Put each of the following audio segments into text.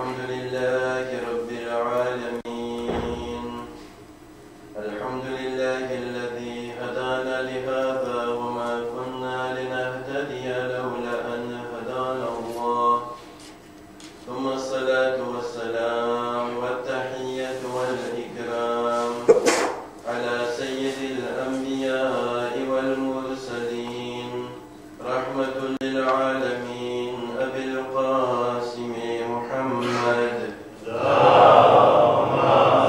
الحمد لله رب العالمين الحمد لله الذي هدانا لهذا وما كنا لنهتدي لولا أن هدانا الله ثم الصلاة والسلام والتحية والإكرام على سيد الأنبياء والمرسلين رحمة للعالمين أبي القاسم محمد اللهم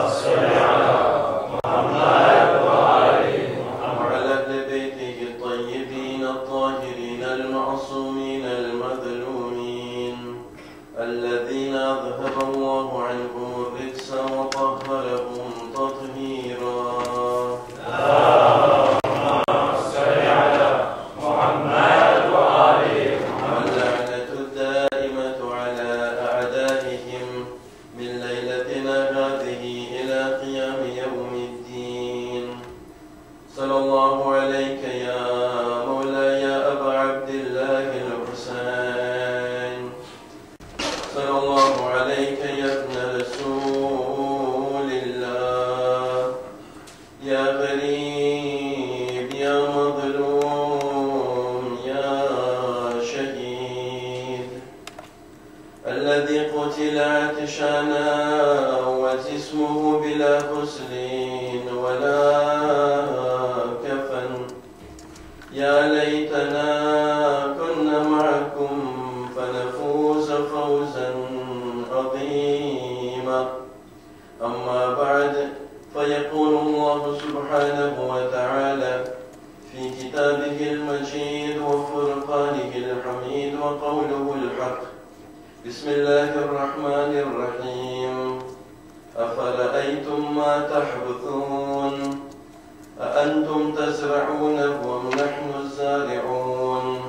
صل على محمد وآل محمد وعلى أهل بيته الطيبين الطاهرين المعصومين المظلومين الذين أذهب الله عنهم الرجس وطهرهم تطهيرا صلى الله عليك يا مولاي أبا عبد الله الحسين صلى الله عليك يا ابن رسول الله يا غريب يا مظلوم يا شهيد الذي قتل عطشانا وجسمه بلا غسل ولا يا ليتنا كنا معكم فنفوز فوزا عظيما أما بعد فيقول الله سبحانه وتعالى في كتابه المجيد وفرقانه الحميد وقوله الحق بسم الله الرحمن الرحيم أفرأيتم ما تحرثون أأنتم تزرعونه أم نحن الزارعون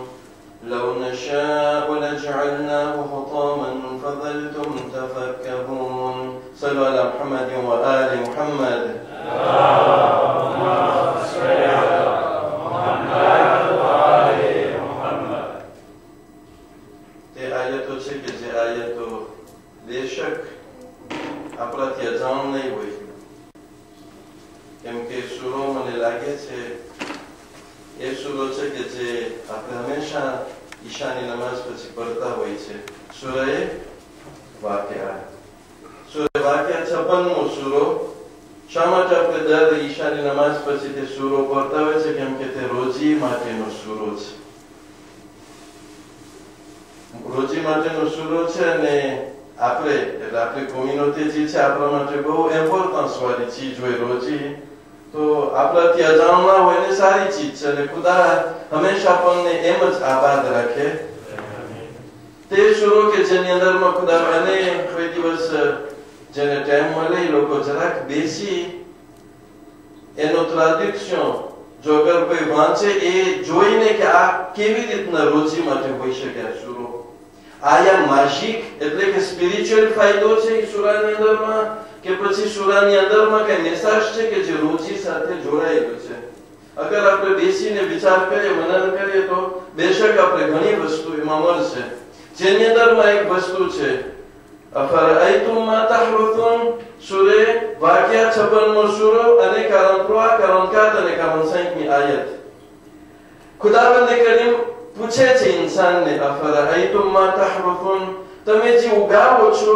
لو نشاء لجعلناه حطاما فظلتم تفكهون صلوا على محمد وآل محمد اللهم صل على محمد وآل محمد તે આયતો છે કે જે આયતો બેશક આપણા ત્યાં જાણ નહીં હોય કેમ કે સૂરો મને લાગે છે એ સૂરો છે કે જે આપણે હંમેશા ઈશાની નમાઝ પછી પઢતા હોય છે સૂરે વાકિયા 56મો સૂરો શા માટે આપણે દર ઈશાની નમાઝ પછી તે સૂરો પઢતા હોય છે કેમ કે તે રોજી માટેનો સૂરો છે રોજી માટેનો સૂરો છે અને આપણે એટલે આપણી કોમ્યુનિટી જે છે આપણા માટે બહુ ઇમ્પોર્ટન્સ વાળી ચીજ હોય રોજી તો આપણાથી અજાણ ના હોય ને સારી ચીજ છે અને ખુદા હંમેશા આપણને એમ જ આબાદ રાખે તે સૂરો કે જેની અંદરમાં ખુદા અને કોઈ દિવસ જેને ટાઈમ મળે એ લોકો જરાક બેસી એનો ટ્રાડિક્શન જો અગર કોઈ વાંચે એ જોઈને કે આ કેવી રીતના રોજી માટે હોઈ શકે આ સૂરો આયા માજિક એટલે કે સ્પિરિચ્યુઅલ ફાયદો છે એ સૂરાની અંદરમાં કે પછી સૂરાની અંદરમાં કઈ મેસેજ છે કે જે રોજી સાથે જોડાયેલો છે અગર આપણે બેસીને વિચાર કરીએ મનન કરીએ તો બેશક આપણે ઘણી વસ્તુ એમાં મળશે જેની અંદરમાં એક વસ્તુ છે અફરઆયતુમ મા તહરુથુન સૂરે વાકિયા 56મો સૂરો અને 43 44 અને 45મી આયત ખુદાવંદ કરીમ પૂછે છે ઇન્સાનને અફરઆયતુમ મા તહરુથુન તમે જે ઉગાવો છો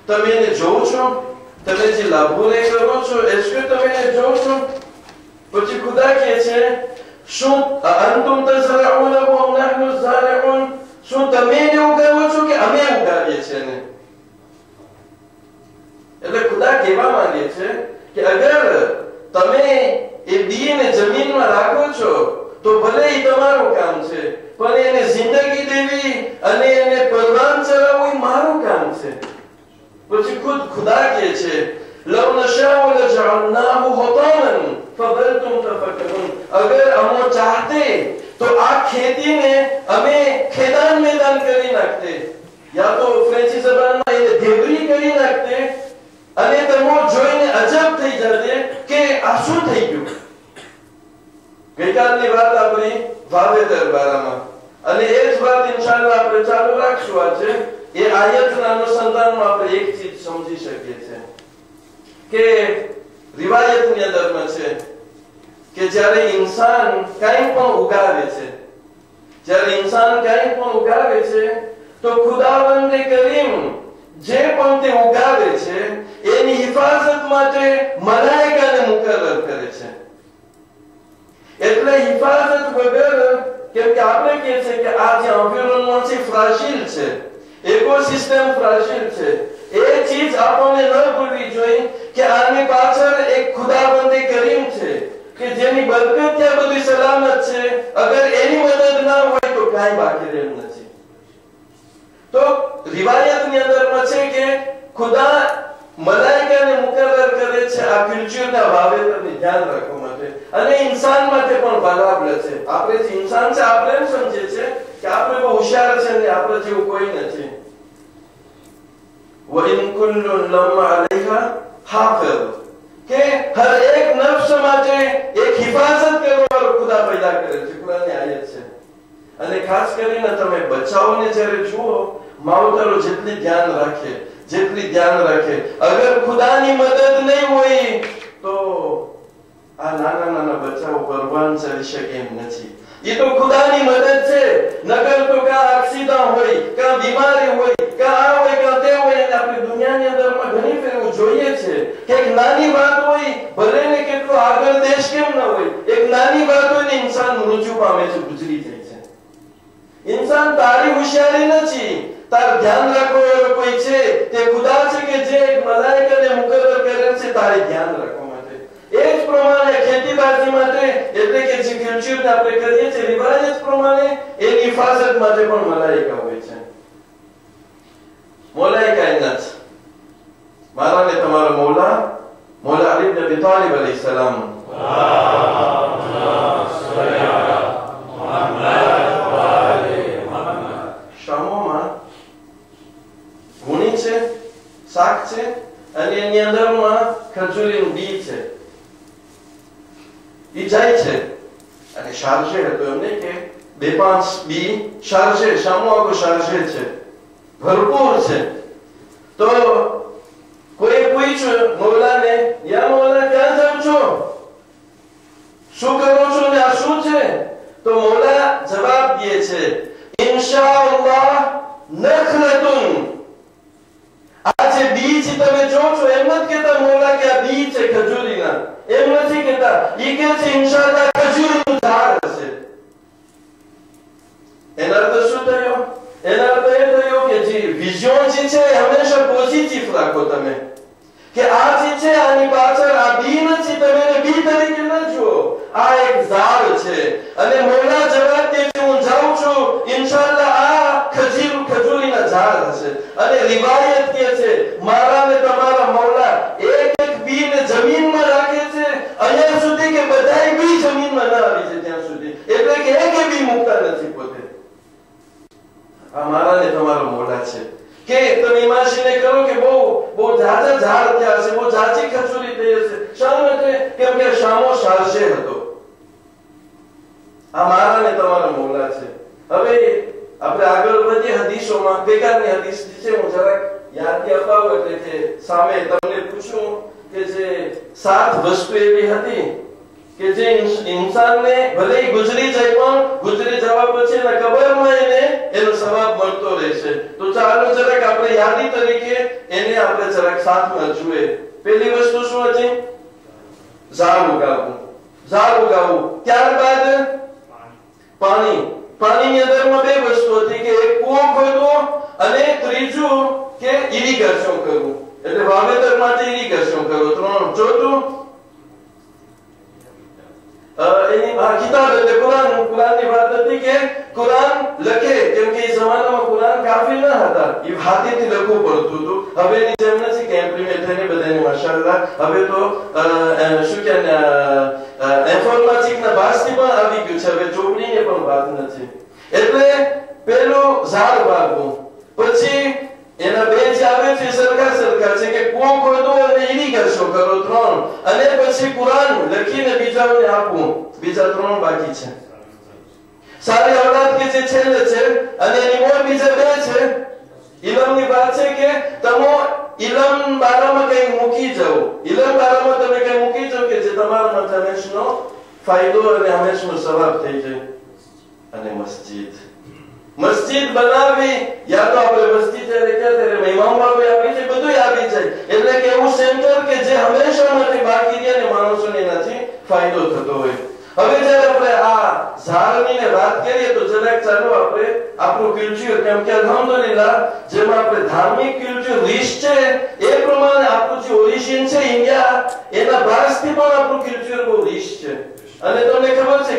તમે એને જોવો છો તમે જે લાભોને કરો છો એસકે તમે એને જોવો છો પછી ખુદા કહે છે શું અંતુમ તઝરઉનહુ અમ નહનુ ઝારિઉન શું તમે એને ઉગાવો છો કે અમે ઉગાવીએ છીએ એને એટલે ખુદા કહેવા માંગે છે કે અગર તમે એ બીને જમીનમાં રાખો છો તો ભલે એ તમારું કામ છે પણ એને જિંદગી દેવી અને એને પરવાન ચલાવવું એ મારું કામ છે પછી ખુદ ખુદા કહે છે લવ નશાઉ લજઅલનાહુ હુતામન ફظلتم તફક્કુન અગર અમો ચાહતે તો આ ખેતીને અમે ખેદાન મેદાન કરી નાખતે યા તો ફ્રેન્ચી જબાનમાં એને ઢેબરી કરી નાખતે અને તમો જોઈને અજબ થઈ જતે કે આ શું થઈ ગયું ગઈકાલની વાત આપણી વાવેતર બારામાં અને એ જ વાત ઇન્શાઅલ્લાહ આપણે ચાલુ રાખશું આજે એ આયતના અનુસંધાનમાં આપણે એક ચીજ સમજી શકીએ છીએ કે રિવાયતની અંદરમાં છે કે જ્યારે ઇન્સાન કંઈ પણ ઉગાવે છે, તો ખુદાવંદ કરીમ જે પણ તે ઉગાવે છે એની હિફાજત માટે મલાઈકાને મુકર્રર કરે છે. એટલે હિફાજત વગર, કેમ કે આપણે કહે છે કે આ જે એન્વાયરમેન્ટ છે ફ્રાજીલ છે, ઇકોસિસ્ટમ ફ્રાજીલ છે, એ ચીજ આપણને ન ભૂલવી જોઈએ કે આની પાછળ એક ખુદાવંદ કરીમ છે કે જેની બરકત ત્યાં બધી સલામત છે. અગર એની મદદ ના હોય તો કાંઈ બાકી રહેવું નથી. તો રિવાયતની અંદરમાં છે કે ખુદા મલાઈકાને મુકર્રર કરે છે આ કલ્ચરના વાવેતરને ધ્યાન રાખવા માટે, અને ઇન્સાન માટે પણ બરાબર છે. આપણે જે ઇન્સાન છે આપણે એમ સમજે છે કે આપણે બહુ હોશિયાર છે ને આપણે જેવું કોઈ નથી. વઇન કુલ્લુન લમ્મા અલૈહા હાફિઝ, કે હર એક નફ્સ માટે એક હિફાજત કરવાવાળો ખુદા પેદા કરે છે. કુરાનની આયત છે. અને ખાસ કરીને તમે બચ્ચાઓને જ્યારે જુઓ, માવતરો જેટલી ધ્યાન રાખે, અગર ખુદાની મદદ નહીં હોય તો આ નાના બચ્ચાઓ પરવાન ચડી શકે એમ નથી. એ તો ખુદાની મદદ છે, નકર તો કા એક્સિડન્ટ હોય, કા બીમારી હોય, કા આ હોય, કા તે હોય. અને આપણી દુનિયાની અંદરમાં ઘણી ફેર એવું જોઈએ છે કે એક નાની વાત હોય, ભલે ને કેટલો આગળ દેશ કેમ ન હોય, એક નાની વાત હોય ને ઇન્સાન મૃત્યુ પામે છે, ગુજરી જાય છે. ઇન્સાન તારી હોશિયારી નથી, તાર ધ્યાન રાખવા કોઈ છે, તે ખુદા છે કે જે એક મલાઈકાને મુકર્રર કરે છે તારે ધ્યાન રાખવા માટે. એ જ પ્રમાણે ખેતીબાજી માટે, એટલે કે જે કલ્ચરને આપણે કરીએ છીએ રિવાયત પ્રમાણે, એની હિફાજત માટે પણ મલાઈકા હોય છે. મૌલા કાયનાત, મારા ને તમારા મૌલા અલી ઇબ્ન અબી તાલિબ અલૈહિસ સલામ, શામોમાં ગુણી છે, શાક છે, અને એની અંદરમાં ખજૂરીનું બી છે. એ જાય છે અને શારજે હતો એમને કે 2-5 બી શારજે, શામો આખો શારજે છે, ભરપૂર છે. તો કોઈ પૂછ્યું મૌલાને, યા મૌલા ક્યાં જાવ છો, શું કરો છો ને આ શું છે? તો મૌલા જવાબ દે છે, ઇન્શાઅલ્લાહ નખલતુન. આ જે બીજ તમે જો છો એમ નથી કહેતા મૌલા કે આ બીજ છે ખજૂરીના, એમ નથી કહેતા. ઈ કે છે ઇન્શાઅલ્લાહ ખજૂરનું ઝાડ હશે. એનો અર્થ શું થયો? એનો અર્થ એ થયો કે જે વિઝન જે છે હંમેશા પોઝિટિવ રાખો તમે, કે આ જે છે આની પાછળ આ બી નથી, તમે એને બી તરીકે ન જુઓ, આ એક ઝાડ છે. અને મૌલા જવાબ દે છે, હું જાઉં છું, ઇન્શાઅલ્લાહ આ ખજૂરીના ઝાડ હશે. અને રિવાયત કહે છે મારા ને તમારા મૌલા એક બીને જમીનમાં રાખે છે અહીંયા સુધી કે બધાય બી જમીનમાં ન આવી જાય ત્યાં સુધી, એટલે કે એક બી મુકતા નથી પોતે. આ મારા ને તમારા મૌલા છે કે તમે ઇમેજિન કરો કે બહુ ઝાઝા ઝાડ થયા છે, બહુ ઝાઝી ખજૂરી થઈ હશે. શા માટે? કેમ કે શામો શારજે હતો. આ મારા ને તમારા મૌલા છે. હવે આપણે આગળ વધીએ હદીસોમાં. બેકારની હદીસ છે, હું જરાક યાદથી અપાવું, એટલે કે સામે તમને પૂછું કે જે 7 વસ્તુ એવી હતી કે જે ઇન્સાનને ભલે ગુજરી જાય પણ ગુજરી જવા પછી એના કબરમાં એનો સવાબ મળતો રહેશે. તો ચાલો જરાક આપણે યાદી તરીકે એને આપણે જરાક સાથમાં જોઈએ. પહેલી વસ્તુ શું હતી? ઝાડ ઉગાવવું. ત્યારબાદ પાણીની અંદરમાં 2 વસ્તુ હતી કે એક કૂવો ખોદવો અને ત્રીજું કે ઇરિગેશન કરવું, એટલે વાવેતર માટે ઇરિગેશન કરવું. 3. ચોથું એની કિતાબ એટલે કુરાનની વાત હતી કે કુરાન લખે, કેમ કે એ જમાનામાં કુરાન કાફી ન હતા, એ હાથેથી લખવું પડતું હતું. હવે એની જેમ નથી કે ઇમ્પ્લિમેન્ટ થઈને બધાને માશાઅલ્લાહ હવે તો શું કે ઇન્ફોર્મેટિકના ભાષથી પણ આવી ગયું છે, હવે ચોપડીની પણ વાત નથી. એટલે પેલું ઝાડ વાવવું, પછી એના 2 જે આવે છે સરખા છે કે કૂવો ખોદવો અને ઇરિગેશન કરો 3, અને પછી કુરાન લખીને બીજાઓને આપવું. બીજા 3 બાકી છે. સારી ઔલાદ કે જે છેલ્લે છે, અને એની મોર બીજા 2 છે. ઇલમની વાત છે કે તમે ઇલમ બારામાં કઈ મૂકી જાઓ, ઇલમ બારામાં તમે કઈ મૂકી જાઓ કે જે તમારા માટે હંમેશનો ફાયદો અને હંમેશનો સવાબ થઈ જાય. અને મસ્જિદ બનાવી, યા તો આપણે મસ્જિદ જ્યારે ક્યાં ત્યારે ઇમામ બાબુ આવી છે, બધું આવી જાય. એટલે કે એવું સેન્ટર કે જે હંમેશા માટે બાકી રહે અને માણસોને એનાથી ફાયદો થતો હોય. હવે જ્યારે આપણે આ ઝાડની વાત કરીએ તો જરાક ચાલો આપણે આપણું કલ્ચર, કેમ કે અલ્હમ્દુલિલ્લાહ જેમાં આપણે ધાર્મિક કલ્ચર રીચ છે એ પ્રમાણે આપણું જે ઓરિજિન છે ઇન્ડિયા, એના ભારતથી પણ આપણું કલ્ચર બહુ રીચ છે. અને તમને ખબર છે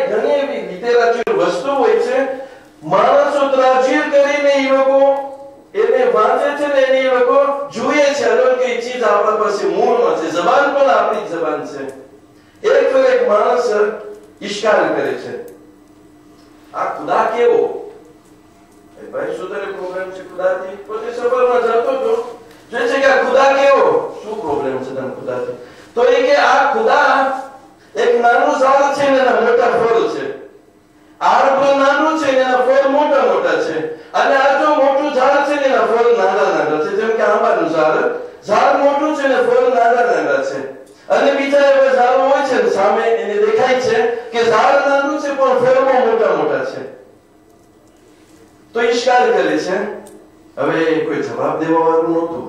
ઘણી એવી લિટરેચર વસ્તુ હોય છે, માણસો ત્રાજીર કરીને એ લોકો એને વાંચે છે ને એને એ લોકો જુએ છે અલગ કઈ ચીજ આપણા પાસે મૂળમાં છે. જબાન પણ આપણી જબાન છે. એક માણસ ઇશ્કાલ કરે છે, આ ખુદા કેવો? ભાઈ શું તારે પ્રોબ્લેમ છે ખુદાથી? પોતે સફરમાં જતો હતો, જોઈ છે કે આ ખુદા કેવો, શું પ્રોબ્લેમ છે તને ખુદાથી? તો એ કે આ ખુદા એક નાનું ઝાડ છે ને એના મોટા ફળ છે. આડ પણ નાનું છે ને એના ફળ મોટા મોટા છે. અને આ જો મોટું ઝાડ છે ને એના ફળ નાના નાના છે. જેમ કે આંબાનું ઝાડ મોટું છે ને ફળ નાના નાના છે. અને બીજા એવા ઝાડ હોય છે સામે એને દેખાય છે કે ઝાડ નાનું છે પણ ફળ મોટા મોટા છે. તો ઇશ્કાર કરે છે. હવે કોઈ જવાબ દેવા વાળું નહોતું,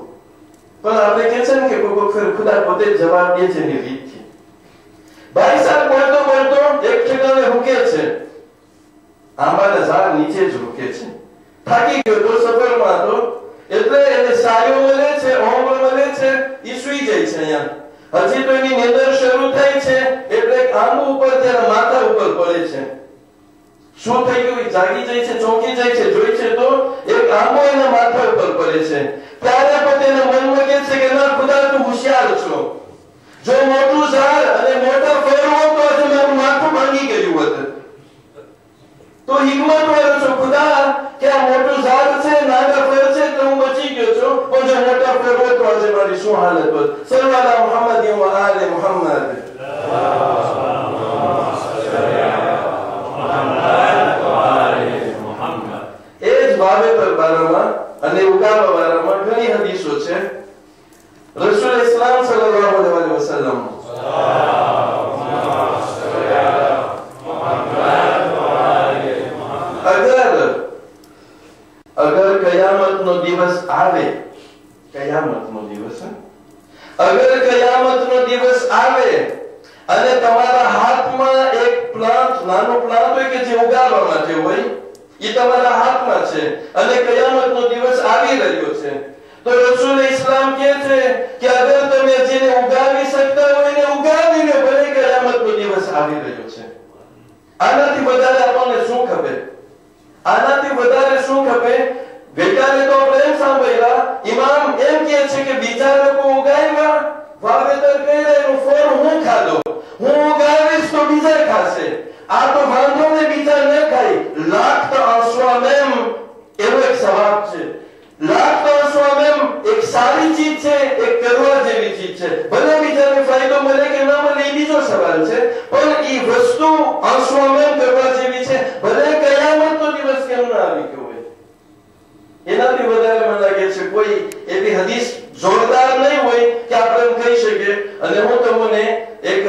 પણ આપણે કહે છે ને કે કોઈ વખત ખુદા પોતે જવાબ દે છે એની રીતથી. ભાઈ સાહેબ બોલતો એક ઠેકાણે રૂકે છે, આંબાના ઝાડ નીચે જ રૂકે છે. થાકી ગયો તો સફરમાં હતો, એટલે એને સાયો મળે છે, ઓંગ મળે છે, ઈ સુઈ જાય છે. અહીંયા હજી તો એની નિંદર શરૂ થાય છે, એટલે આંબુ ઉપર તેના માથા ઉપર પડે છે. શું થઈ ગયું? જાગી જાય છે, ચોંકી જાય છે, જોઈ છે તો એક આંબો એના માથા ઉપર પડે છે. ત્યારે પોતે એના મનમાં કહે છે કે ના ખુદા તું હોશિયાર છો, જો મોટું ઝાડ અને મોટા ફળ હોત તો આજે મારું માથું ભાંગી ગયું હોત. તો હિંમત વાળો છો ખુદા કે આ મોટું ઝાડ છે, નાના ફળ છે તો હું બચી ગયો છું, પણ જો મોટા ફળ હોત તો આજે મારી શું હાલત હોત? સલ્લલ્લાહુ મુહમ્મદ વ આલે મુહમ્મદ. એ જ વાવેતર બારામાં અને ઉગાડવા બારામાં ઘણી હદીસો છે. રસૂલ ઇસ્લામ સલ્લલ્લાહુ અલૈહિ વસલ્લમ અગર કયામતનો દિવસ આવે, કયામતનો દિવસ અગર કયામતનો દિવસ આવે અને તમારા હાથમાં એક પ્લાન્ટ, નાનો પ્લાન્ટ હોય કે જે ઉગાડવા માટે હોય, એ તમારા હાથમાં છે અને કયામતનો દિવસ આવી રહ્યો છે, તો રસૂલ ઇસ્લામ કહે છે કે અગર તમે જેને ઉગાવી શકતા હોય ને ઉગાવીને ભલે કયામતનો દિવસ આવી રહ્યો છે. આનાથી વધારે આપણને શું ખબર? આનાથી વધારે શું ખબર? ગઈકાલે તો આપણે એમ સાંભળ્યા, ઇમામ એમ કહે છે કે બીજા લોકો ઉગાવ્યા, વાવેતર કર્યા, એનું ફળ હું ખાધો, હું ઉગાવીશ તો બીજા ખાશે. આ તો વાંધો ને બીજા ન ખાય. લાખ તો આંસુઆમેમ એવો એક સવાબ છે. લાખ તો આંસુઆમેમ એક સારી ચીજ છે, એક કરવા જેવી ચીજ છે. ભલે બીજાને ફાયદો મળે કે ના મળે એ બીજો સવાલ છે, પણ એ વસ્તુ આંસુઆમેમ કરવા જેવી છે. ભલે કયામતનો દિવસ કેમ ના આવી ગયો હોય. એનાથી વધારે મને લાગે છે કોઈ એવી હદીસ જોરદાર નહીં હોય કે આપણે એમ કહી શકીએ. અને હું તમને એક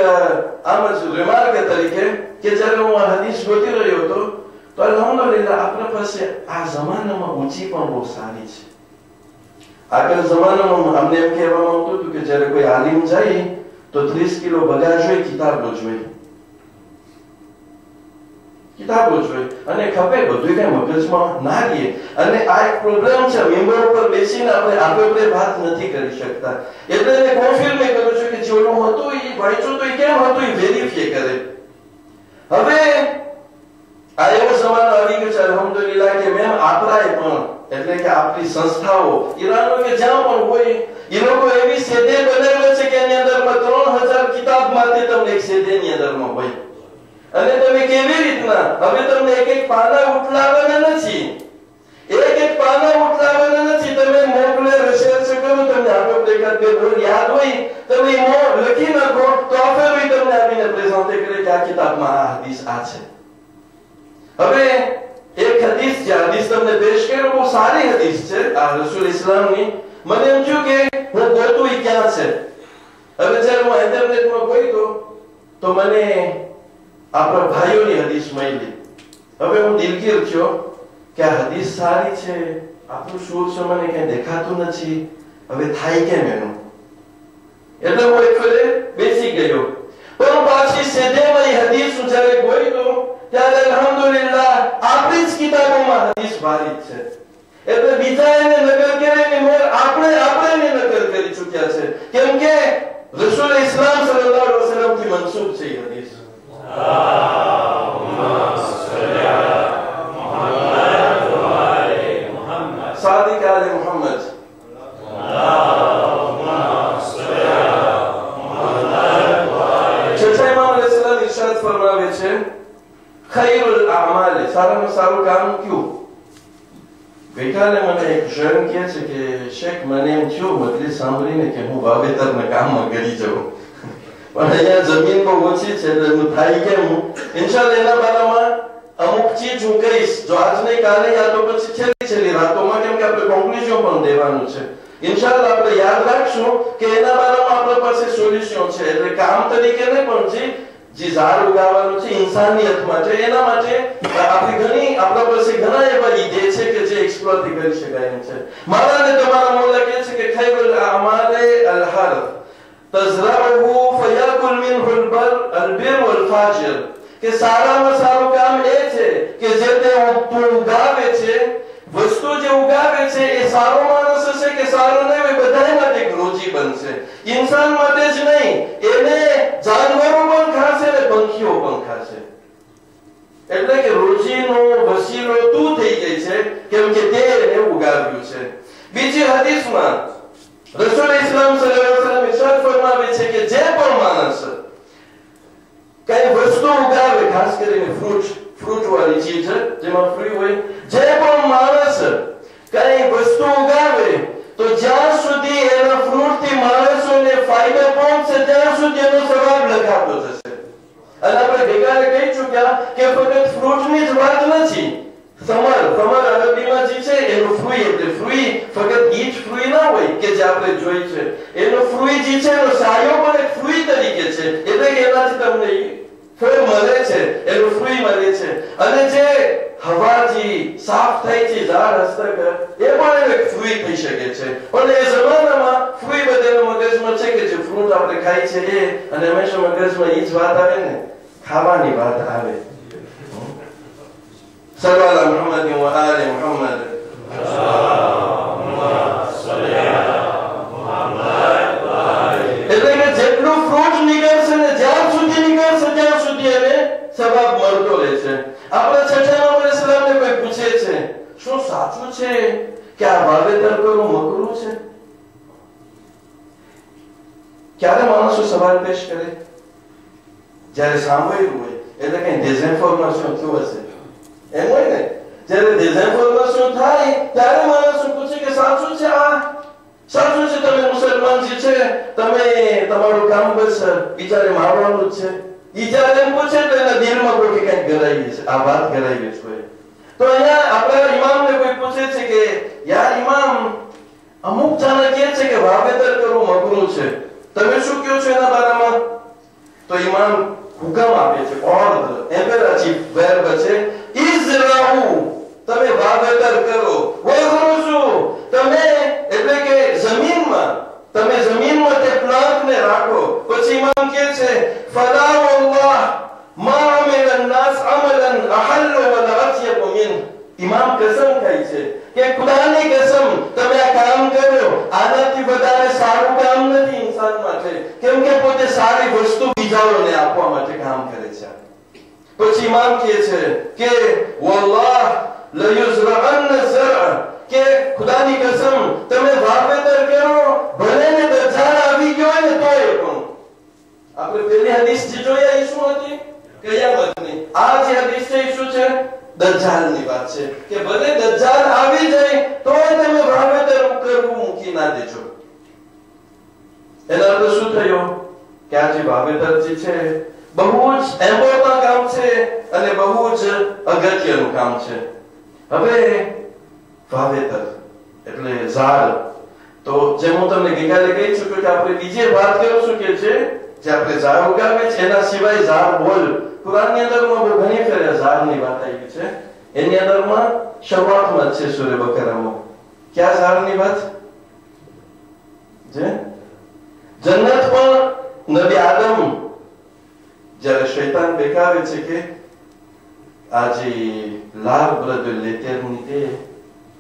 આમ જ રિમાર્ક તરીકે કે જ્યારે હું આ હદીસ ગોતી રહ્યો હતો તો અલ્હમ્દુલિલ્લાહ આપણા પાસે આ જમાનામાં ઊંચી પણ બહુ સારી છે. આગળ જમાનામાં અમને એમ કહેવામાં આવતું હતું કે જ્યારે કોઈ આલિમ જાય તો 30 કિલો બગાજ હોય, કિતાબો જોઈએ, કિતાબો જોઈએ અને ખપે બધું કઈ મગજમાં ના રહીએ. અને આ એક પ્રોબ્લેમ છે, મેમ્બર ઉપર બેસીને આપણે વાત નથી કરી શકતા. એટલે એને કોન્ફર્મ કરું છું કે જેવું હતું એ વાંચ્યું તો એ કેમ હતું એ વેરીફાઈ કરે. હવે આ એવો જમાનો આવી ગયો છે અલ્હમ્દુલિલ્લાહ કે મેમ આપણાએ પણ, એટલે કે આપણી સંસ્થાઓ, ઈરાનો કે જ્યાં પણ હોય, એ લોકો એવી સેદે બનાવે છે કે એની અંદરમાં 3000 કિતાબમાંથી તમને એક સેદેની અંદરમાં હોય. અને તમે કેવી રીતના હવે તમને એક પાના ઉઠલાવવાના નથી, એક પાના ઉઠલાવવાના નથી. તમે મોકલે રિસર્ચ કરો, તમને આપો એકાદ બે બોલ યાદ હોય, તમે લખી નાખો તો આપણે તમને આવીને પ્રેઝન્ટ કરે કે આ કિતાબમાં આ હદીસ આ છે. હવે એક હદીસ જે હદીસ તમને પેશ કર્યો બહુ સારી હદીસ છે આ રસૂલ ઇસ્લામની. મને એમ થયું કે હું ગોતું એ ક્યાં છે. હવે જ્યારે હું ઇન્ટરનેટમાં ગયો તો મને આપણા ભાઈઓની હદીસ મળી. હવે હું દિલગીર થયો કે આ હદીસ સારી છે, આપણું શું છે મને કઈ દેખાતું નથી, હવે થાય કેમ એનું. એટલે હું એક ફેરે બેસી ગયો, પણ પાછી સેદેમાં એ હદીસ હું જ્યારે ગયો ત્યારે અલ્હમ્દુલિલ્લાહ આપણી જ કિતાબોમાં હદીસ ભારી છે. એટલે બીજા એને નકલ કરીને આપણે નકલ કરી ચૂક્યા છે, કેમ કે રસૂલ ઇસ્લામ સલ્લલ્લાહુ અલૈહિ વસલ્લમ થી મંસૂબ છે એ હદીસ. સાદિક આલે મુહમ્મદ. છઠ્ઠા ઇમામ અલૈહિસ્સલામ ઇરશાદ ફરમાવે છે ખૈરુલ અમાલ, સારામાં સારું કામ કયું. ગઈકાલે મને એક શહેર કહે છે કે શેખ મને એમ થયું મજલિસ સાંભળીને કે હું વાવેતરના કામમાં ગળી જાઉં, પણ અહીંયા જમીન બહુ ઓછી છે એટલે હું થાય કેમ. ઇન્શાઅલ્લાહ એના બારામાં અમુક ચીજ હું કહીશ, જો આજ નહીં કાલે યા તો પછી છેલ્લી રાતોમાં, કેમ કે આપણે કોન્ક્લુઝન પણ દેવાનું છે. ઇન્શાઅલ્લાહ આપણે યાદ રાખશું કે એના બારામાં આપણા પાસે સોલ્યુશન છે. એટલે કામ તરીકે નહીં પણ જે ઝાડ ઉગાવવાનું છે ઇન્સાનિયતમાં છે, એના માટે આપણા પાસે ઘણા એવા ઈદે છે કે જે એક્સપ્લોર કરી શકાય એમ છે. મારા ને તમારા મૌલા કહે છે કે ખૈરુલ અમાલે અલ-હર્થ તઝરઉહુ ફયાકુલ મિનહુ અલ-બિર વલ-ફાજિર, કે સારામાં સારું કામ એ છે કે જે તે ઉગાવે છે, વસ્તુ જે ઉગાવે છે એ સારો માણસ હશે કે સારો નહીં હોય, બધા માટે રોજી બનશે. ઇન્સાન માટે જ નહીં, એને જાનવરો પણ ખાશે ને પંખીઓ પણ ખાશે. એટલે કે રોજીનો વસીલો તું થઈ ગઈ છે, કેમ કે તે એને ઉગાવ્યું છે. બીજી હદીસમાં રસૂલ ઇસ્લામ સલ્લલ્લાહુ અલૈહિ વસલ્લમ ઇરશાદ ફરમાવે છે કે જે પણ માણસ કઈ વસ્તુ ઉગાવે, ખાસ કરીને ફ્રૂટ વાળી ચીજ જેમાં ફ્રૂટ હોય, જે પણ માણસ કઈ વસ્તુ ઉગાવે તો જ્યાં સુધી એના ફ્રૂટ થી માણસોને ફાયદો પહોંચશે ત્યાં સુધી એનો સવાબ લખાતો જશે. અને આપણે ગઈકાલે કહી ચૂક્યા કે ફક્ત ફ્રૂટની જ વાત નથી. સમર અરબીમાં જે છે એનું ફ્રૂઈ, એટલે ફ્રૂઈ ફક્ત ઈ જ ફ્રૂઈ ના હોય કે જે આપણે જોઈ છે, એનો ફ્રૂઈ જે છે એનો સાયો પણ એક ફ્રૂઈ તરીકે છે. એટલે કે એનાથી તમને ફળ મળે છે, એનું ફ્રૂઈ મળે છે. અને જે હવાજી સાફ થાય છે ઝાડ હસ્તક, એ પણ એક ફ્રૂઈ થઈ શકે છે. પણ એ જમાનામાં ફ્રૂઈ બધાના મગજમાં છે કે જે ફ્રૂટ આપણે ખાઈ છે એ, અને હંમેશા મગજમાં ઈ જ વાત આવે ને, ખાવાની વાત આવે. સલ્લલ્લાહુ મુહમ્મદ વ આલે મુહમ્મદ. એટલે કે જેટલું ફ્રૂટ નીકળશે ને જ્યાં સુધી નીકળશે ત્યાં સુધી એને સવાબ મળતો રહે છે. આપણા છઠ્ઠા ઇમામ અલૈહિસ્સલામને કોઈ પૂછે છે શું સાચું છે કે આ વાવેતર કરવું મકરૂહ છે? ક્યારે માણસો સવાલ પેશ કરે? જ્યારે સાંભળ્યું હોય, એટલે કઈ ડિઝઇન્ફોર્મેશન થયું હશે એમ હોય ને. જ્યારે ડિઝઇન્ફોર્મેશન થાય ત્યારે માણસો પૂછે કે સાચું છે, આ સાચું છે, તમે મુસલમાન જે છે તમે તમારું કામ બસ બિચારે મારવાનું જ છે. ઈ જ્યારે એમ પૂછે તો એના દિલમાં કોઈ કઈક ગરાઈ છે, આ વાત ગરાઈ છે કોઈ. તો અહીંયા આપણા ઇમામને કોઈ પૂછે છે કે યાર ઇમામ, અમુક જણા કહે છે કે વાવેતર કરવું મકરૂહ છે, તમે શું કહો છો એના બારામાં? તો ઇમામ હુકમ આપે છે, ઓર્ડર, ઇમ્પેરેટિવ વર્બ છે, ઇઝરાઉ, તમે વાવેતર કરો, વઝરુસુ, તમે એટલે કે જમીનમાં તે પ્લાન્ટને રાખો. પછી ઇમામ કહે છે ફલા વલ્લાહ મા અમિલ الناس عملا احل ولا اطيب منه. ઇમામ કસમ ખાય છે કે ખુદાની કસમ, તમે આ કામ કરો, આનાથી વધારે સારું કામ નથી ઇન્સાન માટે, કેમ કે પોતે સારી વસ્તુ બીજાઓને આપવા માટે કામ કરે છે. પછી ઇમામ કહે છે કે વલ્લાહ لا يزرعن الزرع, કે ખુદાની કસમ તમે વાવેતર કરો, ભલે ને દજાલ આવી ગયો ને તોય પણ. આપણે પહેલી હદીસ જે જોઈ એ શું હતી? કયામતની. આ જે હદીસ છે એ શું છે? દજ્જાલની વાત છે કે ભલે દજ્જાલ આવી જાય તોય તમે વાવેતર કરવું મૂકી ના દેજો. એનો અર્થ શું થયો કે આ જે વાવેતર જે છે બહુ જ ઇમ્પોર્ટન્ટ કામ છે અને બહુ જ અગત્યનું કામ છે. હવે વાવેતર એટલે ઝાડ, તો જેમ હું તમને ગઈકાલે કહી ચૂક્યો કે આપણે બીજી વાત કરીશું કે જે આપણે ઝાડ ઉગાવે છે એના સિવાય ઝાડ બોલ કુરાનની અંદરમાં બહુ ઘણી ફેર ઝાડની વાત આવી છે. એની અંદરમાં શરૂઆતમાં જ છે સૂરે બકરામાં ક્યાં ઝાડની વાત છે? જન્નત પણ નબી આદમ જ્યારે શૈતાન બેકાવે છે કે આજે l'arbre de l'éternité,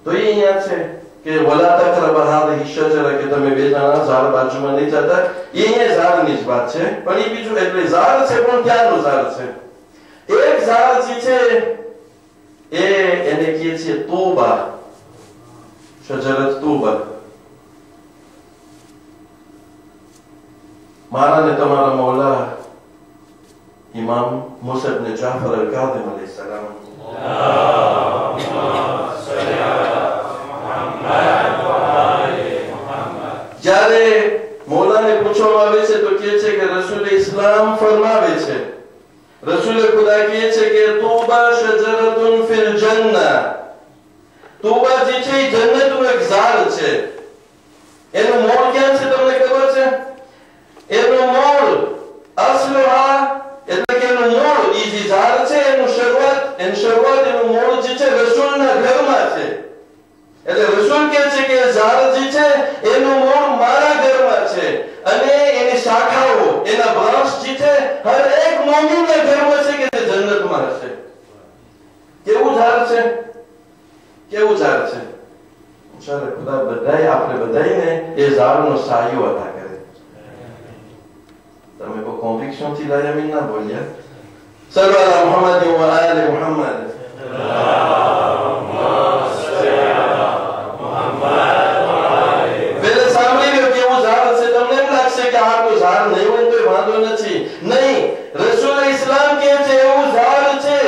તો એ અહીંયા છે કે વલા તકરબા હાદિહી શજરા, કે તમે બે જણા ઝાડ બાજુમાં નહીં જતા. એ અહીંયા ઝાડની જ વાત છે, પણ એ બીજું એટલે ઝાડ છે પણ ક્યાંનું ઝાડ છે? એક ઝાડ જે છે એને કહે છે તોબા, શજરત તોબા. મારા ને તમારા મૌલા ઇમામ મુસા ઇબ્ન જાફર અલ-કાઝિમ અલૈહિસ્સલામ જ્યારે મૌલાને પૂછવામાં આવે છે તો કહે છે કે રસૂલ ઇસ્લામ ફરમાવે છે, રસૂલ ખુદા કહે છે કે તોબા શજરતુન ફિલ જન્નહ, તોબા જે છે એ જન્નતનું એક ઝાડ છે. એનું મૂળ ક્યાં છે તમને ખબર છે? એનું મૂળ અસલુહા એટલે કે એનું મૂળ એ જે ઝાડ છે એનું શરૂઆત એનું મૂળ જે છે રસૂલના ઘરમાં છે. એટલે રસૂલ કહે છે કે ઝાડ જે છે એનું મૂળ મારા ઘરમાં છે અને એની શાખાઓ એના બ્રાન્ચ જે છે હર એક મોમીનના ઘરમાં છે કે તે જન્નતમાં હશે. કેવું ઝાડ છે? કેવું ઝાડ છે? ચાલો ખુદા બધાય આપણે બધાયને એ ઝાડનો સાયો અતા કરે. તમે કોઈ કોન્વિક્શન થી લાયા ના બોલ્યા. સલ્લલ્લાહુ અલા મુહમ્મદ વ આલે મુહમ્મદ. પેલે સાંભળી લો કેવું ઝાડ છે. તમને એમ લાગશે કે આ કોઈ ઝાડ નહીં હોય તો વાંધો નથી. નહીં, રસૂલ ઇસ્લામ કહે છે એવું ઝાડ છે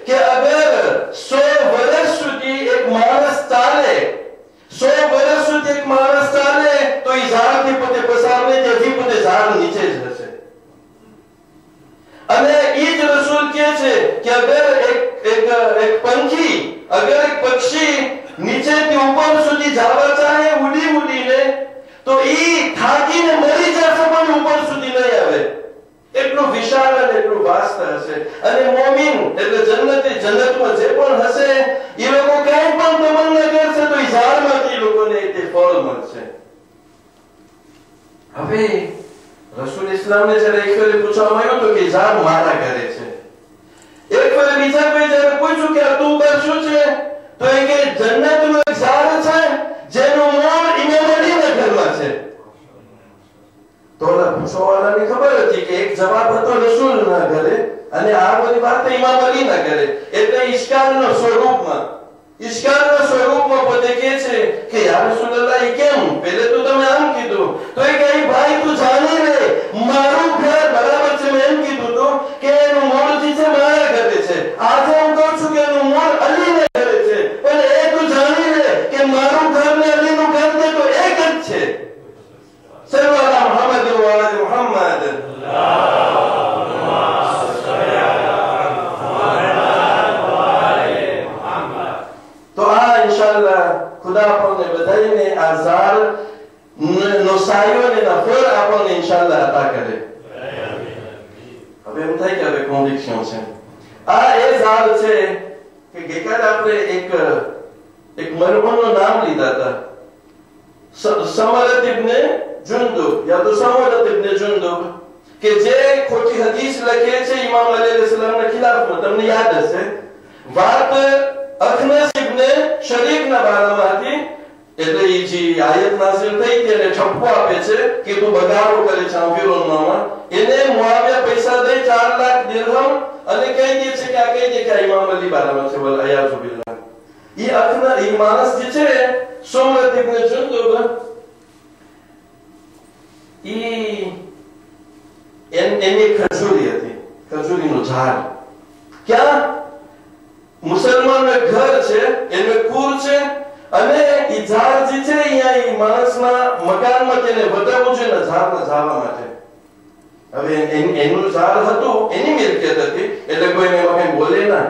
કે અગર 100 વર્ષ સુધી એક માણસ ચાલે, 100 વર્ષ સુધી એક માણસ ચાલે તો એ ઝાડથી પોતે પસાર નહીં તેથી પોતે ઝાડ નીચે જ હશે. અને એ જ રસૂલ કહે છે કે અગર એક પંખી, અગર એક પક્ષી નીચેથી ઉપર સુધી જવા ચાહે ઉડીને તો એ થાકીને મરી જશે પણ ઉપર સુધી નહીં આવે. એટલું વિશાળ અને એટલું વાસ્ત હશે. અને મોમીન એટલે જન્નતમાં જે પણ હશે એ લોકો કઈ પણ તમન્ના કરશે તો એ ઝાડમાંથી લોકોને તે ફળ મળશે. હવે રસૂલ ઇસ્લામને જ્યારે એક ફેરે પૂછવામાં આવ્યું તો કે ઝાડ મારા ઘરે છે. એક ફેરે બીજા કોઈ જ્યારે પૂછ્યું કે આ તોબા શું છે તો એ કે જન્નતનું એક ઝાડ છે જેનું મૂળ ઇમામ અલીના ઘરમાં છે. તો પૂછવાવાળાને ખબર હતી કે એક જવાબ હતો રસૂલના ઘરે અને આ બધી વાત ઇમામ અલીના ઘરે. એટલે ઇશ્કાલના સ્વરૂપમાં પોતે કહે છે કે યા રસૂલલ્લાહ કેમ? પહેલે તો તમે આમ કીધું તો એ કહે ભાઈ તું જાણી લે મારું ઘર બરાબર છે. મેં એમ કીધું તો કે એનું મૂળ જે છે મારા ઘરે છે. આજે હું કહું છું કે એનું મૂળ અલીના ઘરે છે, પણ એ તું જાણી લે કે મારું ઘર ને અલીનું ઘર ને તો એક જ છે. સલ્લલ્લાહુ મુહમ્મદ વ આલે મુહમ્મદ. તો આ ઇન્શાઅલ્લાહ ખુદા આપણને બધાને આ ઝાડ નો સાયો અને ફળ આપણને ઇન્શાઅલ્લાહ અતા કરે. હવે એમ થાય કે હવે કોન્વિક્શન છે. આ એ ઝાડ છે કે ગઈકાલે આપણે એક મરહુમનું નામ લીધા હતા, સમરત ઇબ્ન જુંદુબ યા તો સમરત ઇબ્ન જુંદુબ, કે જે ખોટી હદીસ લખે છે ઇમામ અલી અલૈહિસ્સલામના ખિલાફમાં. તમને યાદ હશે વાત અખનસ ઇબ્ન શરીકના બારામાં હતી. એટલે એ જે આયત નાઝિલ થઈ કે એને ઠપકો આપે છે કે તું બગાડો કરે છે અમીરોમાં. એને મુઆવિયા પૈસા દે 4 લાખ દિરહમ અને કહી દે છે કે આ કહી દે કે ઇમામ અલી બારામાં છે. વલ અયાઝુ બિલ્લાહ. એ અખના એ માણસ જે છે સમરત ઇબ્ન જુંદુબ એની ખજૂરી હતી, ખજૂરીનું ઝાડ. ક્યાં? મુસલમાનનું ઘર છે, એનું કુર છે અને એ ઝાડ જે છે અહીંયા એ માણસના મકાનમાં તેને વધારવું છે ને ઝાડના ઝાડવા માટે. હવે એનું ઝાડ હતું, એની મિલકત હતી એટલે કોઈ એમાં કઈ બોલે ના.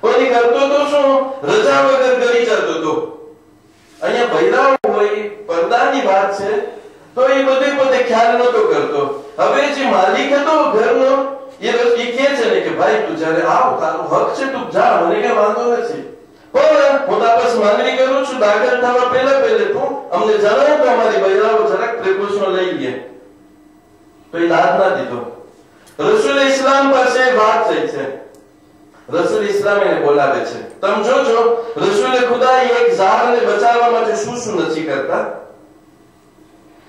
પણ એ કરતો તો શું? રજા વગર કરી જતો હતો. અહીંયા બૈરાઓ હોય, પડદાની વાત છે, તો એ બધું પોતે ખ્યાલ નતો કરતો. હવે જે માલિક હતો ઘરનો, એ કહે છે ને કે ભાઈ તું જયારે આવ, તારો હક છે, તું જા, મને કઈ વાંધો નથી, પણ હું તાપસ માંગણી કરું છું, દાખલ થવા પહેલા તું અમને જણાવ તો અમારી બૈરાઓ જરાક પ્રિકોશન લઈ લે. તો એ દાદ ના દીધો. રસૂલ ઇસ્લામ પાસે વાત થઈ છે. રસૂલ ઇસ્લામ એને બોલાવે છે. તમે જોજો રસૂલે ખુદા એક ઝાડને બચાવવા માટે શું શું નથી કરતા.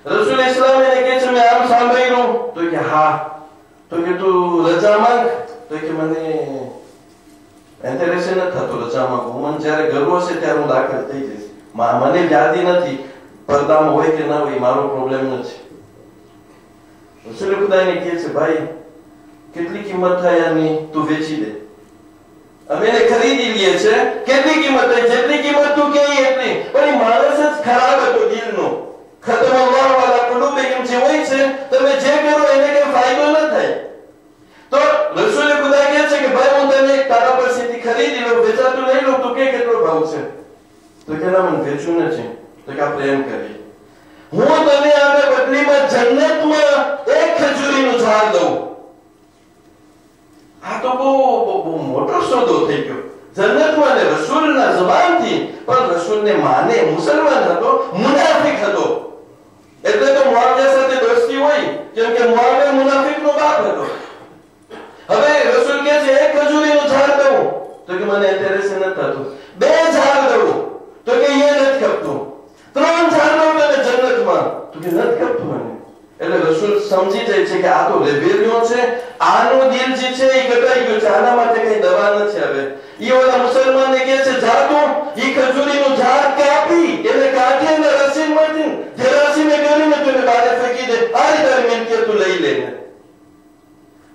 રસૂલ ઇસ્લામ એને કહે છે મેં આમ સાંભળ્યું, તો કે હા, તો કે તું રજા માંગ, તો કે મને ઇન્ટરેસ્ટ નથી થતો રજા માંગુ, મને જ્યારે ગર્વ હશે ત્યારે હું દાખલ થઈ જઈશ, મને યાદી નથી પડદામાં હોય કે ના હોય, મારો પ્રોબ્લેમ નથી. રસૂલે ખુદા એને કહે છે ભાઈ કેટલી કિંમત થાય આની, તું વેચી દે, અમે એને ખરીદી લઈએ છે. કેટલી કિંમત થાય? જેટલી કિંમત તું કહે એટલી. પણ એ માણસ જ ખરાબ હતો દિલનો. ખતમ અલ્લાહુ અલા કુલુબિહિમ જે હોય છે, તમે જે કરો એને કઈ ફાયદો ન થાય. તો રસૂલે ખુદા કહે છે કે ભાઈ હું તને તારા પાસેથી ખરીદી લઉં, વેચાતું લઈ લઉં, તું કે કેટલો ભાવ છે? તો કે ના મને વેચવું નથી. તો કે આપણે એમ કરીએ, હું તને આને બદલીમાં જન્નતમાં એક ખજૂરીનું ઝાડ દઉં. આ તો બહુ મોટો સોદો થઈ ગયો. જન્નતમાં ને રસૂલના જબાનથી, પણ રસૂલને માને મુસલમાન હતો, મુનાફિક હતો. એટલે તો મુઆવિયા સાથે દોસ્તી હોય, કેમ કે મુઆવિયા મુનાફિકનો બાપ હતો. હવે રસૂલ કહે છે એક ખજૂરીનું ઝાડ દઉં, તો કે મને ઇન્ટરેસ્ટ નથી થતું. 2 ઝાડ દઉં, તો કે એ નથી ખપતું. 3 ઝાડ દઉં તને જન્નતમાં, તો કે નથી ખપતું મને. એટલે રસૂલ સમજી જાય છે કે આ તો રેબેલિયન છે, આનો દિલ જે છે એ કટાઈ ગયો છે, આના માટે કઈ દવા નથી. હવે ઈ ઓલા મુસલમાનને કહે છે જા તું ઈ ખજૂરીનું ઝાડ કાપી એને કાઢી અને રસીમાંથી જે રસીને કરીને તું બહાર ફેંકી દે, આ રીતે મિલકિયત તું લઈ લે.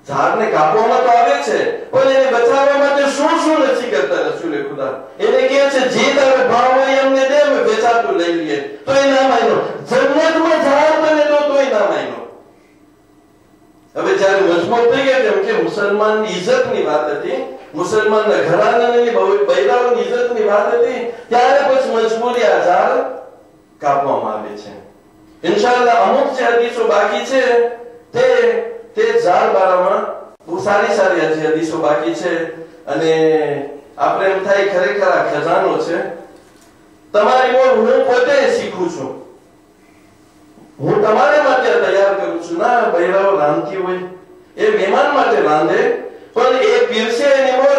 ઝાડને કાપવામાં તો આવે છે, પણ એને બચાવવા માટે શું શું નથી કરતા રસૂલે ખુદા. એને કહે છે જે તારે ભાવ હોય અમને દે, અમે વેચાતું લઈ લઈએ. તો એ ના માન્યો. જન્નતમાં ઝાડ તને તો તોય ના માન્યો. હવે જ્યારે મજબૂત થઈ ગયા, કેમ કે મુસલમાનની ઇજ્જતની વાત હતી, મુસલમાનના ઘરાનાની બૈરાઓની ઇજ્જતની વાત હતી, ત્યારે પછી મજબૂરી આ ઝાડ કાપવામાં આવે છે. ઇન્શાઅલ્લાહ અમુક જે હદીસો બાકી છે તે ઝાડ બારામાં બહુ સારી હદીસો બાકી છે. અને આપણે એમ થાય ખરેખર આ ખજાનો છે. તમારી મોર હું પોતે શીખું છું, હું તમારા માટે તૈયાર કરું છું. ના બૈરાઓ રાંધતી હોય, એ મહેમાન માટે રાંધે, પણ એ પીરસે એની મોર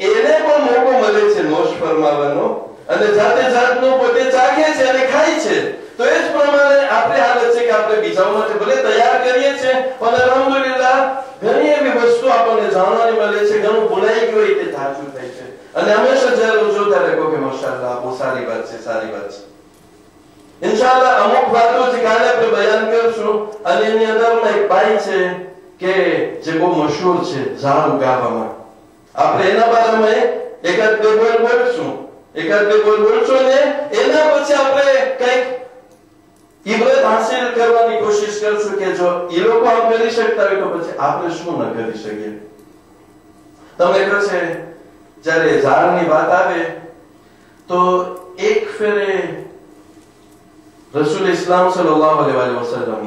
એને પણ મોકો મળે છે નોશ ફરમાવવાનો, અને જાતે જાતનું પોતે ચાખે છે અને ખાય છે. તો એ જ પ્રમાણે આપણે હાલત છે કે આપણે બીજાઓ માટે ભલે તૈયાર કરીએ છીએ, પણ અલ્હમ્દુલિલ્લાહ ઘણી એવી વસ્તુ આપણને જાણવાની મળે છે, ઘણું ભૂલાઈ ગયું હોય તે તાજું થાય છે. અને હંમેશા જ્યારે જો ત્યારે કહો કે માશાઅલ્લાહ બહુ સારી વાત છે, સારી વાત છે. ઇન્શાઅલ્લાહ અમુક વાતો જે કાલે આપણે બયાન કરશું, અને એની અંદરમાં એક બાઈ છે કે જે બહુ મશહૂર છે ઝાડ ઉગાવવામાં. આપણે એના બારામાં એકાદ બે બોલ બોલશું ને એના પછી આપણે કંઈક ઇબરત હાસિલ કરવાની કોશિશ કરશું કે જો એ લોકો આમ કરી શકતા હોય તો પછી આપણે શું ન કરી શકીએ. તમને કહે છે જ્યારે ઝાડની વાત આવે તો એક ફેરે રસૂલ ઇસ્લામ સલ્લલ્લાહુ અલૈહિ વસલ્લમ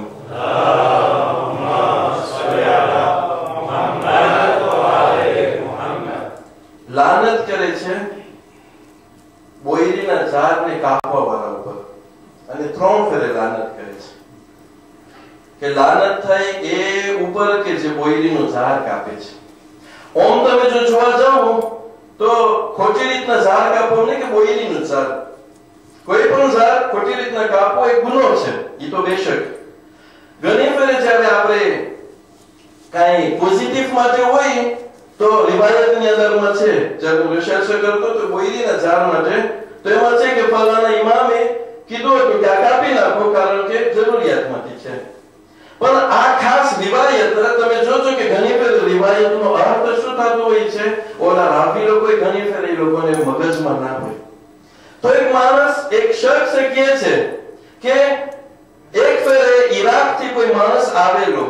લાનત કરે છે બોયરીના ઝાડને કાપવા વાળા ઉપર, અને 3 ફેરે લાનત કરે છે કે લાનત થાય એ ઉપર કે જે બોયરીનું ઝાડ કાપે છે. ઓમ તમે જો જોવા જાઓ તો ખોટી રીતના ઝાડ કાપવું નહીં કે બોયરીનું ઝાડ, કોઈ પણ ઝાડ ખોટી રીતના કાપવો એ ગુનો છે. એ તો બેશક ઘણી ફેરે જ્યારે આપણે કઈ પોઝિટિવ માટે હોય તો રિવાયતની અંદરમાં છે, જ્યારે હું રિસર્ચ કરતો તો બોયરીના ઝાડ માટે તો એમાં છે કે ફલાણા ઇમામે કીધું હતું કે આ કાપી નાખો કારણ કે જરૂરિયાતમાંથી છે. પણ આ ખાસ રિવાયત તમે જોજો કે ઘણી ફેર રિવાયતનો અર્થ શું થતો હોય છે, ઓલા રાવી લોકો ઘણી ફેર એ લોકોને મગજમાં ના હોય. તો એક માણસ એક શખ્સ કહે છે કે એક ફેરે ઈરાકથી કોઈ માણસ આવેલો,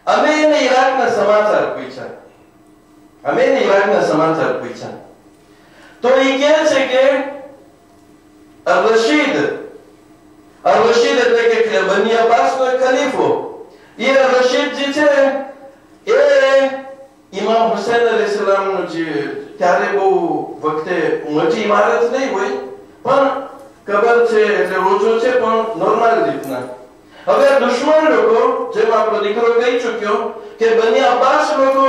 અમે એને ઈરાકના સમાચાર પૂછ્યા તો એ કહે છે કે રશીદ એટલે કે બની અબ્બાસનો ખલીફો, એ રશીદ જે છે એ ઇમામ હુસૈન અલૈહિસ્સલામનો જે ત્યારે બહુ વખતે મોટી ઇમારત નહીં હોય પણ કબર છે એટલે રોજો છે પણ નોર્મલ રીતના. હવે દુશ્મન લોકો, જેમ આપણો દીકરો કહી ચુક્યો કે બની અબ્બાસ લોકો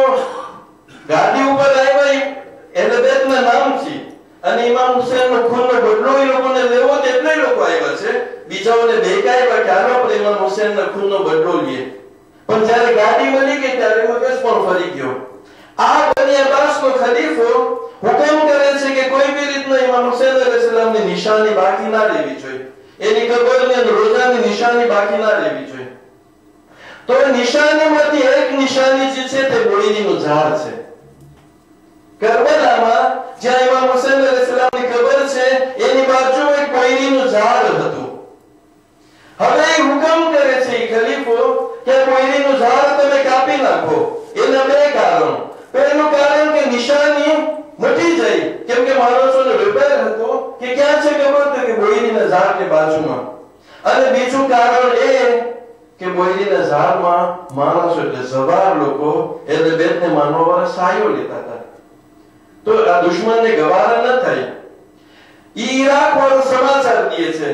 ગાડી ઉપર આવ્યા એટલે બેતના નામથી, અને ઇમામ હુસૈનનો ખૂનનો બદલો એ લોકોને લેવો એટલે લોકો આવ્યા છે. બીજાઓને બેકાવ્યા કે હાલો આપણે ઇમામ હુસૈનના ખૂનનો બદલો લઈએ. પણ જ્યારે ગાડી મળી ગઈ ત્યારે મગજ પણ ફરી ગયો. આ બની અબ્બાસનો ખલીફો હુકમ કરે છે કે કોઈ બી રીતના ઇમામ હુસૈન અલૈહિસ્સલામની નિશાની બાકી ના રહેવી જોઈએ, એની કબરની અંદર રોજાની નિશાની બાકી ના રહેવી જોઈએ. તો નિશાનીમાંથી એક નિશાની જે છે તે બોડીનું ઝાડ છે. કરબલામાં જ્યાં ઇમામ હુસૈન અલૈહિસ્સલામની કબર છે એની બાજુમાં એક બોડીનું ઝાડ હતું. હવે હુકમ કરે છે એ ખલીફો કે બોડીનું ઝાડ તમે કાપી નાખો. એના બે કારણ. પહેલું કારણ કે નિશાની મટી જાય, કેમ કે માણસોનો વેપાર હતો કે ક્યાં છે ખબર તો કે બોયરીના ઝાડની બાજુમાં. અને બીજું કારણ એ કે બોયરીના ઝાડમાં માણસો એટલે સવાર લોકો એટલે બેતને માનવા વાળા સાયો લેતા હતા. તો આ દુશ્મનને ગવારા ન થાય. ઈરાક વાળો સમાચાર દે છે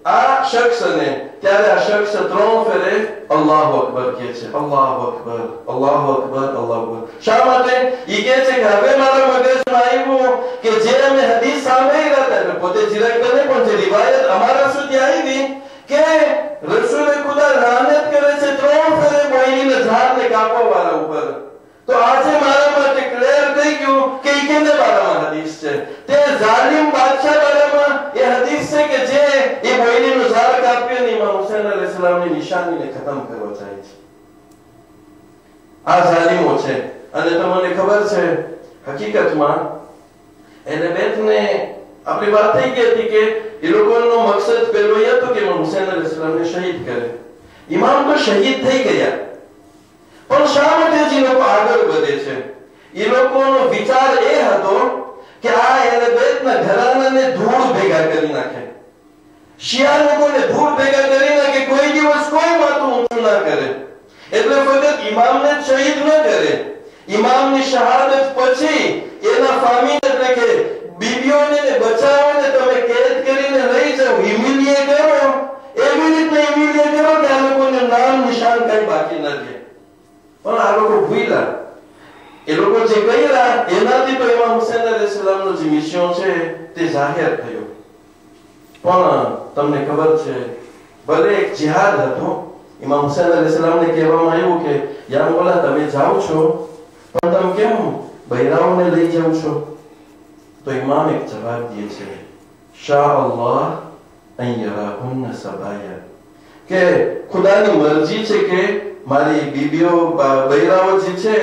આ શખ્સને, ત્યારે આ શખ્સ 3 ફેરે અલ્લાહુ અકબર કહે છે. અલ્લાહુ અકબર, અલ્લાહુ અકબર, અલ્લાહુ અકબર. શા માટે? ઈ કહે છે કે હવે મારા મગજમાં આવ્યું કે જે અમે હદીસ સાંભળી રહ્યા હતા, પોતે જરાક બને પણ જે રિવાયત અમારા સુધી આવી કે રસૂલે ખુદા લાનત કરે છે 3 ફેરે બોયરીના ઝાડને કાપવા વાળા ઉપર. તો આજે મારા માટે ક્લિયર થઈ ગયું કે ઈ કેને બારામાં હદીસ છે. તે જાલિમ બાદશાહ બારામાં એ હદીસ છે કે જે એ બોયરીનું ઝાડ કાપ્યું ને ઇમામ હુસૈન અલૈહિસ્સલામની નિશાનીને ખતમ કરવા ચાહે છે. આ જાલિમો છે. અને તમને ખબર છે હકીકતમાં એને બેતને આપણી વાત થઈ ગઈ હતી કે એ લોકોનો મકસદ પહેલો એ હતો કે ઇમામ હુસૈન અલૈહિસ્સલામને શહીદ કરે. ઇમામ તો શહીદ થઈ ગયા, પણ શા માટે જે લોકો આગળ વધે છે? એ લોકોનો વિચાર એ હતો કે આ એને બેતના ઘરાનાને ધૂળ ભેગા કરી નાખે. શિયા લોકોને ધૂળ ભેગા કરી નાખે, કોઈ દિવસ કોઈ માથું ઊંચું ના કરે. એટલે ફક્ત ઇમામને શહીદ ન કરે, ઇમામની શહાદત પછી એના ફામીને એટલે કે બીબીઓને બચાવોને તમે કેદ કરીને લઈ જાઓ, હિમિલિયે કરો, એવી રીતે હિમિલિયે કરો કે આ લોકોને નામ નિશાન કઈ બાકી ન રહે. પણ આ લોકો ભૂલ્યા. એ લોકો જે કર્યા એનાથી તો ઇમામ હુસૈન અલૈહિસ્સલામનો જે મિશન છે તે જાહેર થયો. પણ તમને ખબર છે ભલે એક જિહાદ હતો, ઇમામ હુસૈન અલૈહિસ્સલામને કહેવામાં આવ્યું કે યા મોલા તમે જાઓ છો પણ તમે કેમ બૈરાઓને લઈ જાઓ છો? તો ઇમામ એક જવાબ દે છે, શાહ અલ્લાહ અન યરાહુન્ન સબાયા, કે ખુદાની મરજી છે કે મારી બીબીઓ બૈરાઓ જે છે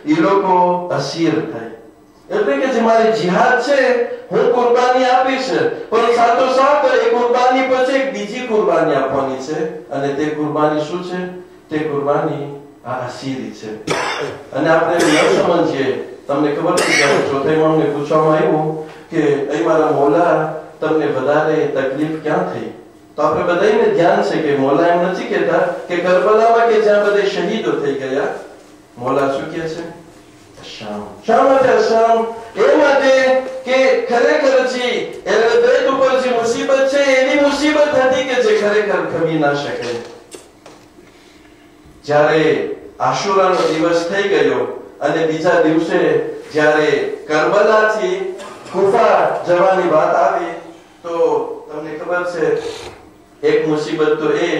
એ લોકો અસીર થાય. એટલે કે જે મારી જિહાદ છે હું કુરબાની આપીશ, પણ સાથોસાથ એ કુરબાની પછી એક બીજી કુરબાની આપવાની છે. અને તે કુરબાની શું છે? તે કુરબાની આ અસીરી છે. અને આપણે ન સમજીએ. તમને ખબર છે કે ચોથા ઇમામને પૂછવામાં આવ્યું કે એ મારા મોલા તમને વધારે તકલીફ ક્યાં થઈ? તો આપણે બધાને ધ્યાન છે કે મોલા એમ નથી કહેતા કે કરબલામાં કે જ્યાં બધે શહીદો થઈ ગયા, મોલા શું કહે છે? શામ. શા માટે શામ? એ માટે કે ખરેખર જે બેત ઉપર જે મુસીબત છે એવી મુસીબત હતી કે જે ખરેખર ખમી ના શકે. જ્યારે આશુરાનો દિવસ થઈ ગયો અને બીજા દિવસે જ્યારે કરબલાથી કુફા જવાની વાત આવી, તો તમને ખબર છે એક મુસીબત તો એ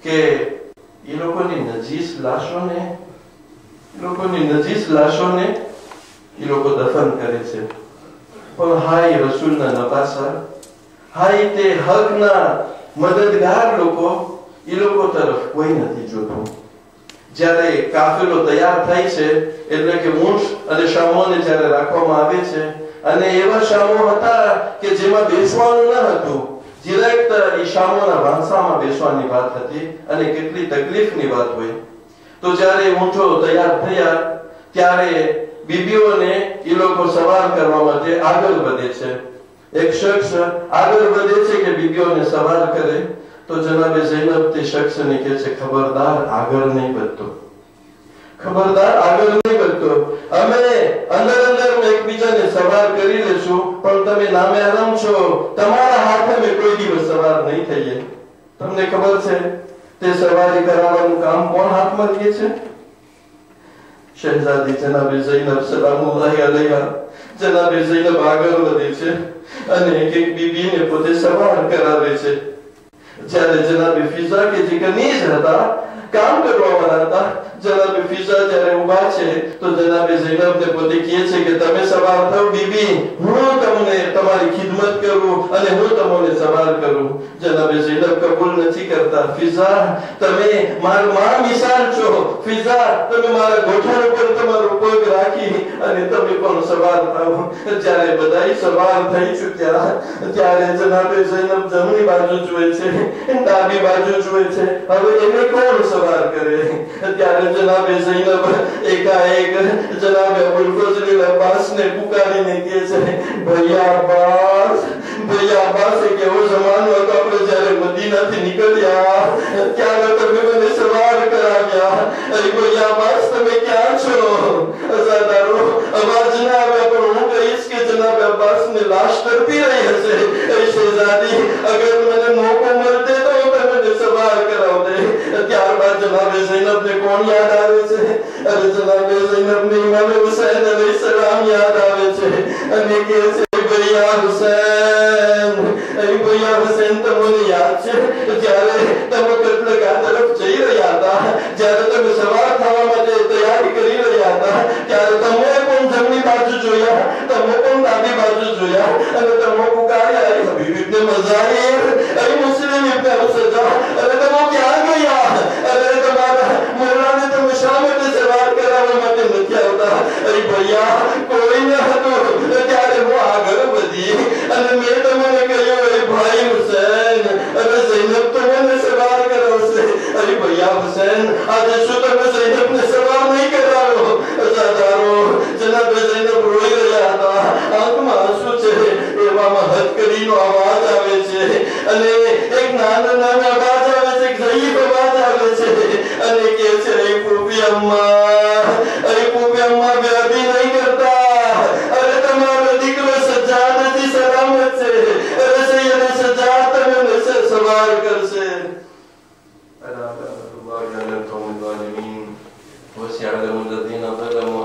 કે એ લોકોની નજીસ લાશોને એ લોકો દફન કરે છે. પણ હાય રસૂલના નવાસા, હાય તે હકના મદદગાર લોકો, એ લોકો તરફ કોઈ નથી જોતું. જ્યારે કાફિલો તૈયાર થાય છે એટલે કે ઊંટ અને શામોને જ્યારે રાખવામાં આવે છે, અને એવા શામો હતા કે જેમાં બેસવાનું ન હતું, ડિરેક્ટ એ શામોના વાંસામાં બેસવાની વાત હતી, અને કેટલી તકલીફની વાત હોય. તો જ્યારે ઊંટો તૈયાર થયા ત્યારે બીબીઓને એ લોકો સવાર કરવા માટે આગળ વધે છે. એક શખ્સ આગળ વધે છે કે બીબીઓને સવાર કરે, તો જનાબે ઝૈનબ તે શખ્સને કહે છે, ખબરદાર આગળ નહીં વધતો, ખબરદાર આગળ નહીં વધતો. અમે અંદર એકબીજાને સવાર કરી લેશું, પણ તમે નામે હરામ છો, તમારા હાથે અમે કોઈ દિવસ સવાર નહીં થઈએ. તમને ખબર છે તે સવારી કરાવવાનું કામ કોણ હાથમાં લે છે? શહેઝાદી જનાબે ઝૈનબ સલામુલ્લાહી અલૈહા. જનાબે ઝૈનબ આગળ વધે છે અને એક બીબીને પોતે સવાર કરાવે છે. જ્યારે જનાબે ફિઝા કે જે કનીઝ હતા, કામ કરવાવાળા હતા, જનાબે ફિઝા જ્યારે ઉભા છે તો જનાબે ઝૈનબને પોતે કહે છે કે તમે સવાર થાવ બીબી, હું તમને તમારી ખિદમત કરું અને હું તમને સવાર કરું. જનાબે ઝૈનબ કબૂલ નથી કરતા. ફિઝા, તમે મારા માં મિસાલ છો. ફિઝા, તમે મારા ગોઠણ ઉપર તમારો પગ રાખી અને તમે પણ સવાર થાવ. જ્યારે બધાય સવાર થઈ ચૂક્યા ત્યારે જનાબે ઝૈનબ જમણી બાજુ જુએ છે, ડાબી બાજુ જુએ છે. હવે એને કોણ સવાર કરે? ત્યારે જનાબે ઝૈનબ એકાએક જનાબે અબુલ ફઝલ અબ્બાસને પુકારીને કહે છે, ભૈયા અબ્બાસ, ભૈયા અબ્બાસ, એક એવો જમાનો હતો આપણે જ્યારે મદીનાથી નીકળ્યા ત્યારે તમે મને સવાર કરાવ્યા. અરે ભૈયા અબ્બાસ, તમે ક્યાં છો? અઝાદારો અવાજ ના આવ્યા, પણ હું કહીશ કે જનાબે અબ્બાસને લાશ તડપી રહી હશે. શહેઝાદી, અગર મને મોકો મળતે તો તમે સવાર કરાવતે. ત્યારબાદ જનાબે ઝૈનબને કોણ યાદ આવે છે? અરે જનાબે ઝૈનબને ઇમામ હુસૈન અલૈહિસ્સલામ યાદ આવે છે અને કહે છે, ભૈયા હુસૈન, ભૈયા હુસૈન, તમને યાદ છે જ્યારે તમે કત્લગાહ તરફ જઈ રહ્યા હતા, જ્યારે તમે સવાર થવા માટે તૈયારી કરી રહ્યા હતા, ત્યારે તમે પણ જમણી બાજુ જોયા, તમે પણ ડાબી બાજુ જોયા અને તમે પુકાર્યા, હબીબ ઇબ્ન મઝાહિર, મુસ્લિમ ઇબ્ન સજા, અરે તમે ક્યાં ગયા? અરે તમારા મોલાને તમે શા માટે સવાર કરાવવા માટે નથી આવતા? અરે ભૈયા, કોઈ ન હતું. ત્યારે હું આગળ વધી અને મેં તમને કહ્યું, અરે ભાઈ હુસૈન, અરે ઝૈનબ તો મને સવાર કરાવશે. અરે ભૈયા હુસૈન, આજે શું તમે ઝૈનબને સવાર નહીં કરાવો? અઝાદારો, જનાબે ઝૈનબ રોઈ રહ્યા હતા, આંખમાં આંસુ છે. એવામાં હથકડીનો અવાજ આવે છે અને એક નાનો અવાજ આવે છે, એક ઝયીફ અવાજ આવે છે અને કહે છે, અરે ફૂફી અમ્મા, અરે ફૂફી અમ્મા, બેઅદબી નહીં કરતા. અરે તમારો દીકરો સજ્જાદ નથી, સલામત છે. અરે સૈયદ સજ્જાદ તમને સવાર કરશે. ألا أعلم الله على القوم الظالمين وسيعلم الذين ظلموا